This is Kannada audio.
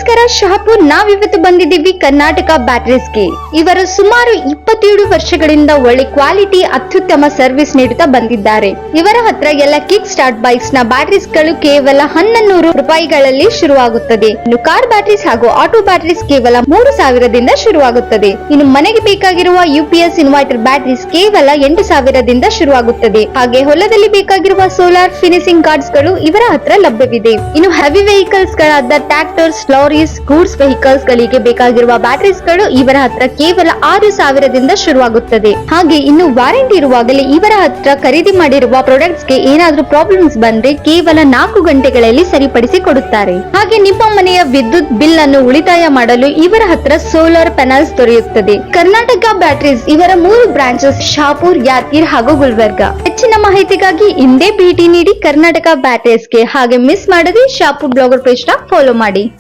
ನಮಸ್ಕಾರ ಶಹಾಪುರ್, ನಾವಿವತ್ತು ಬಂದಿದ್ದೀವಿ ಕರ್ನಾಟಕ ಬ್ಯಾಟರೀಸ್ಗೆ. ಇವರು ಸುಮಾರು 27 ವರ್ಷಗಳಿಂದ ಒಳ್ಳೆ ಕ್ವಾಲಿಟಿ ಅತ್ಯುತ್ತಮ ಸರ್ವಿಸ್ ನೀಡುತ್ತಾ ಬಂದಿದ್ದಾರೆ. ಇವರ ಹತ್ರ ಎಲ್ಲ ಕಿಕ್ ಸ್ಟಾರ್ಟ್ ಬೈಕ್ಸ್ ನ ಬ್ಯಾಟರೀಸ್ ಗಳು ಕೇವಲ 1100 ರೂಪಾಯಿಗಳಲ್ಲಿ ಶುರುವಾಗುತ್ತದೆ. ಇನ್ನು ಕಾರ್ ಬ್ಯಾಟರೀಸ್ ಹಾಗೂ ಆಟೋ ಬ್ಯಾಟರೀಸ್ ಕೇವಲ 3000ದಿಂದ ಶುರುವಾಗುತ್ತದೆ. ಇನ್ನು ಮನೆಗೆ ಬೇಕಾಗಿರುವ UPS ಇನ್ವರ್ಟರ್ ಬ್ಯಾಟರೀಸ್ ಕೇವಲ 8000ದಿಂದ ಶುರುವಾಗುತ್ತದೆ. ಹಾಗೆ ಹೊಲದಲ್ಲಿ ಬೇಕಾಗಿರುವ ಸೋಲಾರ್ ಫಿನಿಶಿಂಗ್ ಗಾರ್ಡ್ಸ್ ಗಳು ಇವರ ಹತ್ರ ಲಭ್ಯವಿದೆ. ಇನ್ನು ಹೆವಿ ವೆಹಿಕಲ್ಸ್ ಗಳಾದ ಟ್ರ್ಯಾಕ್ಟರ್ಸ್, ಲಾರೀಸ್, ಗೂಡ್ಸ್ ವೆಹಿಕಲ್ಸ್ ಗಳಿಗೆ ಬೇಕಾಗಿರುವ ಬ್ಯಾಟರೀಸ್ ಗಳು ಇವರ ಹತ್ರ ಕೇವಲ 6000ದಿಂದ ಶುರುವಾಗುತ್ತದೆ. ಹಾಗೆ ಇನ್ನು ವಾರಂಟಿ ಇರುವಾಗಲೇ ಇವರ ಹತ್ರ ಖರೀದಿ ಮಾಡಿರುವ ಪ್ರಾಡಕ್ಟ್ಸ್ ಗೆ ಏನಾದ್ರೂ ಪ್ರಾಬ್ಲಮ್ಸ್ ಬಂದ್ರೆ ಕೇವಲ 4 ಗಂಟೆಗಳಲ್ಲಿ ಸರಿಪಡಿಸಿ ಕೊಡುತ್ತಾರೆ. ಹಾಗೆ ನಿಮ್ಮ ಮನೆಯ ವಿದ್ಯುತ್ ಬಿಲ್ ಅನ್ನು ಉಳಿತಾಯ ಮಾಡಲು ಇವರ ಹತ್ರ ಸೋಲಾರ್ ಪ್ಯಾನಲ್ಸ್ ದೊರೆಯುತ್ತದೆ. ಕರ್ನಾಟಕ ಬ್ಯಾಟರೀಸ್ ಇವರ 3 ಬ್ರಾಂಚಸ್ ಶಹಾಪುರ್, ಯಾದಗಿರಿ ಹಾಗೂ ಗುಲ್ಬರ್ಗ. ಹೆಚ್ಚಿನ ಮಾಹಿತಿಗಾಗಿ ಹಿಂದೆ ಭೇಟಿ ನೀಡಿ ಕರ್ನಾಟಕ ಬ್ಯಾಟರೀಸ್ಗೆ. ಹಾಗೆ ಮಿಸ್ ಮಾಡದೆ ಶಹಾಪುರ್ ಬ್ಲಾಗರ್ ಪೇಜ್ ನ ಫಾಲೋ ಮಾಡಿ.